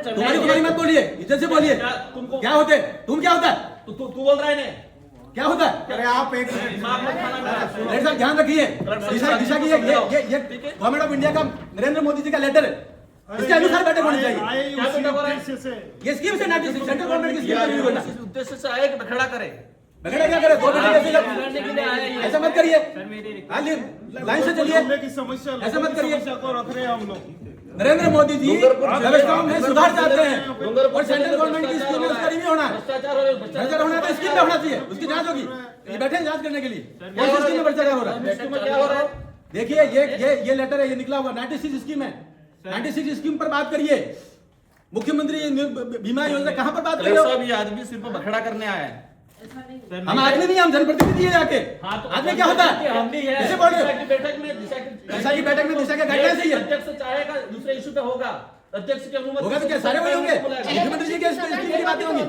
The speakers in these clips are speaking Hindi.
तुम्हारी तुम्हारी मत बोलिए, इज्जत से बोलिए। क्या होते तुम, क्या होता है तू बोल रहा है ना, क्या होता है? अरे आप एक दिमाग मत खाना मेरा। लेटर साहब ध्यान रखिए, दिशा की ये गवर्नमेंट ऑफ इंडिया का नरेंद्र मोदी जी का लेटर है, इसके अनुसार बैठक होनी चाहिए। क्या बैठक हो रहा है? ये स्कीम से 96 सेंट्रल गवर्नमेंट की स्कीम का रिव्यू करना। इस उद्देश्य से आए कि बखेड़ा करे। बगैर क्या करे, दो बैठक ऐसे लड़ने के लिए आए हैं। ऐसा मत करिए, लाइन से चलिए, की समस्या, ऐसा मत करिए। समस्या को रख रहे हैं हम लोग। नरेंद्र मोदी जी व्यवस्थाओं में सुधार चाहते हैं डूंगरपुर और सेंट्रल गवर्नमेंट की स्कीम में उसका रिव्यू होना है। भ्रष्टाचार हो रहा है, भ्रष्टाचार होना है तो स्कीम में होना चाहिए, उसकी जांच होगी। ये बैठे हैं जांच करने के लिए, कौन सी स्कीम में भ्रष्टाचार हो रहा है? इसमें क्या हो रहा है? देखिए ये लेटर है, ये निकला हुआ 96 स्कीम है। 96 स्कीम पर बात करिए। मुख्यमंत्री बीमा योजना कहां पर बात कर रहे हो? साहब, ये आदमी सिर्फ बखेड़ा करने आया है। हम आदमी नहीं, हम जनप्रतिनिधि है जाके। आदमी क्या होता है? हम भी है। कैसे बोल रहे हो? दिशा की बैठक में दिशा की बैठक में दिशा के गाइडलाइंस है ये। अध्यक्ष चाहेगा दूसरे इशू पे होगा, अध्यक्ष की अनुमति होगा तो क्या सारे वही होंगे? मुख्यमंत्री जी की स्कीम की बातें होंगी,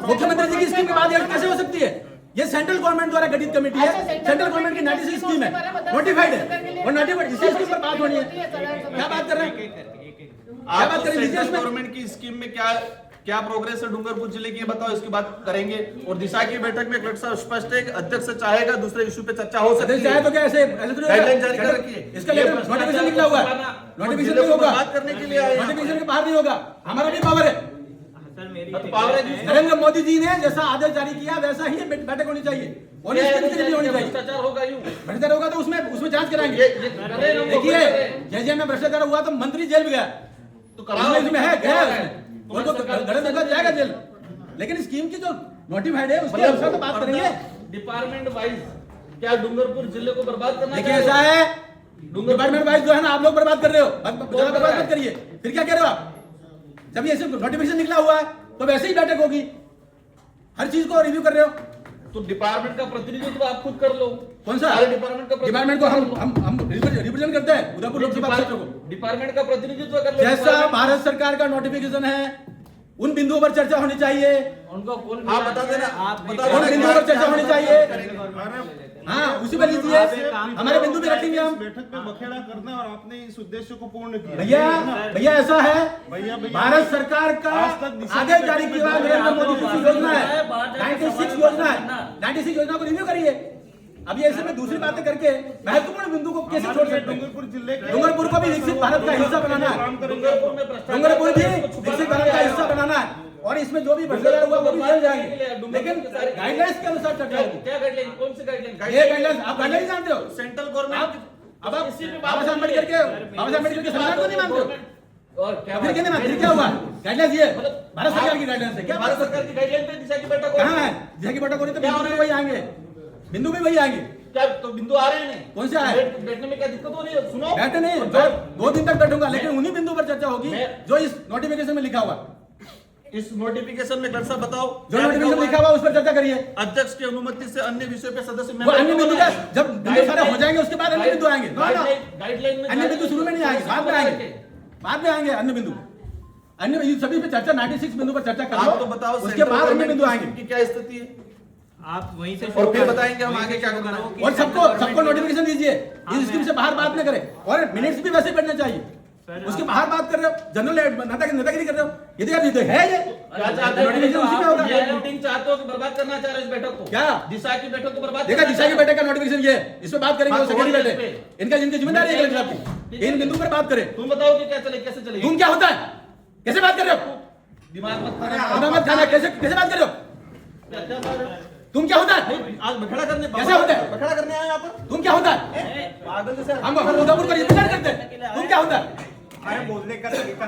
मुख्यमंत्री जी की स्कीम की बात कैसे हो सकती है? ये सेंट्रल गवर्नमेंट द्वारा गठित कमेटी है, सेंट्रल गवर्नमेंट की 96 स्कीम है, नोटिफाइड है और नोटिफाइड इसी स्कीम पर बात होनी है। क्या बात कर रहे हैं? क्या बात करें? सेंट्रल गवर्नमेंट की स्कीम में क्या प्रोग्रेस है डूंगरपुर जिले की, ये बताओ, इसकी बात करेंगे। और दिशा की बैठक में कलेक्टर साहब स्पष्ट है कि अध्यक्ष चाहेगा दूसरे इशू पे चर्चा हो सकती है। चाहे तो क्या ऐसे थोड़ी गाइडलाइन जारी कर रखी है। इसका लेटर नोटिफिकेशन निकला हुआ है, नोटिफिकेशन नहीं होगा, बात करने के लिए आए हैं। नोटिफिकेशन के बाहर नहीं होगा। हमारा भी पावर है, तो पावर है जिसका। नरेंद्र मोदी जी ने जैसा आदेश जारी किया वैसा ही बैठक होनी चाहिए और ये इसकी भी होनी चाहिए। भ्रष्टाचार होगा यूं। भ्रष्टाचार होगा तो उसमें जांच कराएंगे। ये कर रहे हैं हम लोग, देखिए कर रहे हैं। जैसे में भ्रष्टाचार हुआ तो मंत्री जेल में गया, तो कराओ, इसमें है गया उसमें, वो तो सरकार- गलत होगा जाएगा जेल। लेकिन स्कीम की जो नोटिफाइड है उसके अनुसार तो बात करेंगे। डिपार्टमेंट वाइज क्या डूंगरपुर जिले को बर्बाद करना देखिए चाह रहे ऐसा हो? है, डिपार्टमेंट वाइज जो है ना आप लोग बर्बाद कर रहे हो, बर्बाद मत करिए। फिर क्या कह रहे हो आप? जब ये नोटिफिकेशन निकला हुआ है तो वैसे ही बैठक होगी, हर चीज को रिव्यू कर रहे हो। तो डिपार्टमेंट का प्रतिनिधित्व आप खुद कर लो। कौन सा सारे डिपार्टमेंट का डिपार्टमेंट को हम रिप्रेजेंट करते हैं उदयपुर लोकसभा क्षेत्र को। डिपार्टमेंट का प्रतिनिधित्व कर लो। जैसा डिपार्टमेंट- भारत सरकार का नोटिफिकेशन है उन बिंदुओं पर चर्चा होनी चाहिए, उनको कौन आप बता देना, आप बता उन देना बिंदुओं पर चर्चा होनी चाहिए। अरे हाँ उसी पर लीजिए, हमारे बिंदु भी रखेंगे हम। बैठक में बखेड़ा करना और आपने इस उद्देश्य को पूर्ण किया। भैया ऐसा है, भैया भारत सरकार का आज तक दिशा आदेश जारी किया हुआ नरेंद्र मोदी जी की योजना है, 96 योजना है, 96 योजना को रिव्यू करिए। अब ये ऐसे में दूसरी बातें करके महत्वपूर्ण बिंदु को कैसे छोड़ सकते हैं? डूंगरपुर जिले के डूंगरपुर को भी विकसित भारत का हिस्सा बनाना है, डूंगरपुर में भ्रष्टाचार डूंगरपुर भी को छुपाने विकसित के भारत लिए का आया हिस्सा हूं। बनाना है और इसमें जो भी भ्रष्टाचार हुआ वो भी जेल जाएंगे, लेकिन गाइडलाइंस के अनुसार चर्चा होगी। क्या गाइडलाइन, कौन सी गाइडलाइन? ये गाइडलाइंस आप गाइडलाइन जानते हो? सेंट्रल आप गवर्नमेंट अब आप इसी पे बात बाबा साहब अम्बेडकर के संविधान को नहीं मानते हो? और क्या फिर क्या नहीं मानते? फिर क्या हुआ? गाइडलाइंस ये भारत सरकार की गाइडलाइंस है। क्या भारत सरकार की गाइडलाइन पे दिशा की बैठक हो कहाँ है? दिशा की बैठक हो रही है तो बिंदु भी वही आएंगे, बिंदु भी वही आएंगे। क्या तो बिंदु आ रहे हैं? कौन से आए? बैठने में क्या दिक्कत हो रही है? सुनो, बैठे नहीं, 2 दिन तक बैठूंगा, लेकिन उन्हीं बिंदु पर चर्चा होगी जो इस नोटिफिकेशन में लिखा हुआ। इस नोटिफिकेशन में सर बताओ जो नोटिफिकेशन लिखा हुआ उस पर चर्चा करिए। अध्यक्ष की अनुमति से अन्य विषयों पे सदस्य वो अन्य बिंदु का जब बिंदु सारे हो जाएंगे उसके बाद अन्य बिंदु आएंगे। गाइडलाइन में अन्य बिंदु शुरू में नहीं आएंगे, बाद में आएंगे, बाद में आएंगे अन्य बिंदु। अन्य ये सभी पे चर्चा 96 बिंदु पर चर्चा कर लो, आप तो बताओ उसके बाद अन्य बिंदु आएंगे की क्या स्थिति है, आप वहीं से और फिर बताएंगे हम आगे क्या करना है। और सबको नोटिफिकेशन दीजिए, इस स्कीम से बाहर बात न करें और मिनट्स भी वैसे पढ़ने चाहिए। उसके बाहर बात कर रहे हो, जनरल नेतागिरी कर रहे हो, ये तो है ये क्या चाहते हो? नोटिफिकेशन उसी में होगा। ये मीटिंग चाहते हो कि बर्बाद करना चाह रहे हो इस बैठक को? क्या? दिशा की बैठक को बर्बाद देखा करना दिशा की चाह रहे बैठक का नोटिफिकेशन ये है, इस पे बात करेंगे। हाँ, वो सेक्रेटरी तो बैठे, पे। इनकी जिम्मेदारी है कलेक्टर साहब की, इन बिंदु पर बात करें। हो? तुम बताओ कि क्या चले, कैसे चलेगी? तुम क्या होता है, कैसे बात कर रहे हो? दिमाग मत खाना मत खाना, कैसे बात कर रहे हो? खाना। तुम क्या होता है? आज बखेड़ा करने कैसे होता है? बखेड़ा करने आए यहाँ पर? तुम क्या होता है? पागल जैसे हम उदयपुर का रिप्रेजेंट करते हैं, तुम क्या होता है? अरे बोलने का तरीका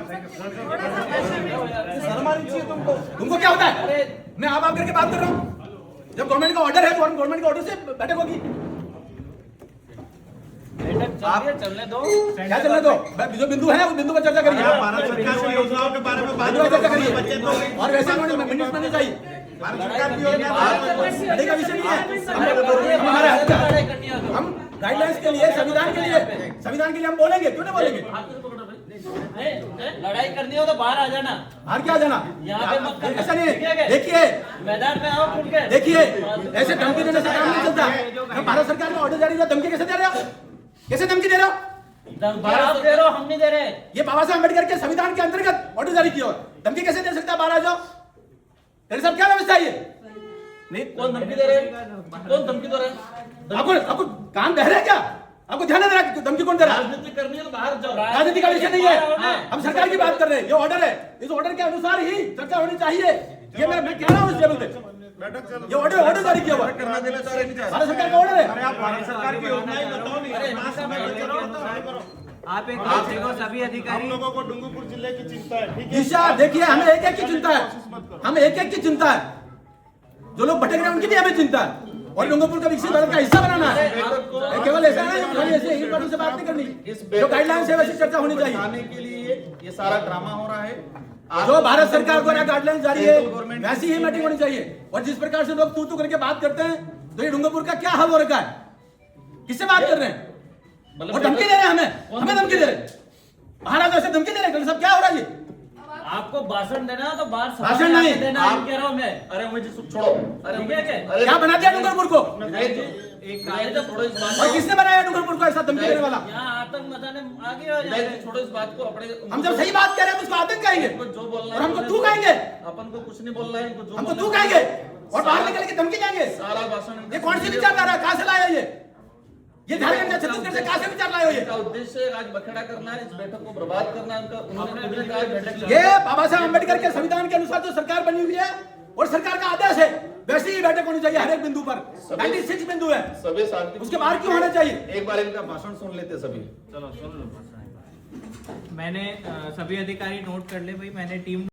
शर्म आनी चाहिए तुमको। तुमको क्या होता है? मैं आप करके बात कर रहा हूँ। जब गवर्नमेंट का ऑर्डर है तो गवर्नमेंट के ऑर्डर से बैठक होगी। आप चलने दो। क्या चलने दो? जो बिंदु है उस बिंदु पर चर्चा करिए, भारत सरकार की योजनाओं के बारे में बात बिंदु पर चर्चा बच्चे करिए तो और वैसे मिनट्स बनने चाहिए। भारत सरकार की योजना लड़ाई का विषय नहीं है, हमारा हक है। हम गाइडलाइंस के लिए, संविधान के लिए हम बोलेंगे, क्यों नहीं बोलेंगे? लड़ाई करनी हो तो बाहर आ जाना, बाहर क्या जाना? यहाँ पे मत करना। ऐसा नहीं ठीक है है। क्या? देखिए मैदान में आओ खुल के। देखिए ऐसे धमकी देने से काम नहीं चलता। हम भारत सरकार का ऑर्डर जारी हुआ, धमकी कैसे दे रहे हो? कैसे धमकी दे रहे हो? धमकी आप दे रहे हो, हम नहीं दे रहे। ये बाबा साहब अम्बेडकर के संविधान के अंतर्गत ऑर्डर जारी किया है। धमकी कैसे दे सकता है? बाहर आ जाओ। तेरे साहब क्या व्यवस्था है ये? नहीं, कौन धमकी दे रहे हैं? कौन धमकी दे रहा है? आपको कान बहरे है क्या? आपको ध्यान नहीं दे रहा धमकी कौन दे रहा है? राजनीति करनी है तो बाहर जाओ। राजनीति का विषय नहीं है, हम सरकार की बात कर रहे हैं। ये ऑर्डर है, इस ऑर्डर के अनुसार ही चर्चा होनी चाहिए। ये मैं कह रहा हूँ इस टेबल पे, ये ऑर्डर जारी किया हुआ है। करना देना चाह रहे नहीं चाह रहे। भारत सरकार का ऑर्डर है। अरे आप भारत सरकार की योजना ही बताओ नहीं। आप एक बात देखो, सभी हम अधिकारी लोगों को डूंगरपुर जिले की चिंता है, ठीक है? ईशा देखिए, हमें एक एक की चिंता है, हमें एक एक की चिंता है। जो लोग भटक रहे हैं उनकी भी हमें चिंता है, और डूंगरपुर का विकसित भारत का हिस्सा बनाना है। ये केवल ऐसा नहीं है, खाली ऐसे ही से बात नहीं करनी। जो गाइडलाइंस है वैसी चर्चा होनी चाहिए। बताने के लिए ये सारा ड्रामा हो रहा है। जो भारत सरकार द्वारा गाइडलाइंस जारी है वैसी ही मीटिंग होनी चाहिए। और जिस प्रकार से लोग तू करके बात करते हैं, तो ये डूंगरपुर का क्या हाल हो रखा है? किससे बात कर रहे हैं? और धमकी दे रहे हैं हमें धमकी दे रहे हैं। महाराज ऐसे धमकी दे रहे हैं। सब क्या हो रहा है ये? आपको भाषण देना है तो बाहर सभा भाषण में नहीं। आके देना, आप- कह रहा हूँ मैं। अरे मुझे छोड़ो। अरे ठीक है क्या? अरे क्या बना दिया डूंगरपुर को? विनायक जी, विनायक जी, छोड़ो इस बात और को। किसने बनाया डूंगरपुर को ऐसा धमकी देने वाला? यहाँ आतंक मचाने आगे हो विनायक जाए। जी, छोड़ो इस बात को। अपने हम जब सही बात कह रहे हैं तो उसको आतंक कहेंगे, इनको जो बोलना और है हमको तू कहेंगे, अपन को कुछ नहीं बोलना है। इनको जो हमको बोलना तू है- कहेंगे और बाहर निकल के धमकी देंगे। सारा भाषण ये कौन सी विचारधारा है? कहाँ से लाया ये झारखंड से, छत्तीसगढ़ से कहाँ से विचार लाए हो ये? इनका उद्देश्य आज बखेड़ा करना है, इस बैठक को बर्बाद करना है। उन्होंने खुद ने कहा बैठक ये बाबा साहब अम्बेडकर के संविधान के अनुसार जो सरकार बनी हुई है और सरकार का आदेश है, वैसी ही बैठक होनी चाहिए हर एक बिंदु पर। 96 बिंदु है, सभी शांति, उसके बाहर क्यों होना चाहिए? एक बार इनका भाषण सुन लेते सभी। मैंने सभी अधिकारी नोट कर ले भाई, मैंने टीम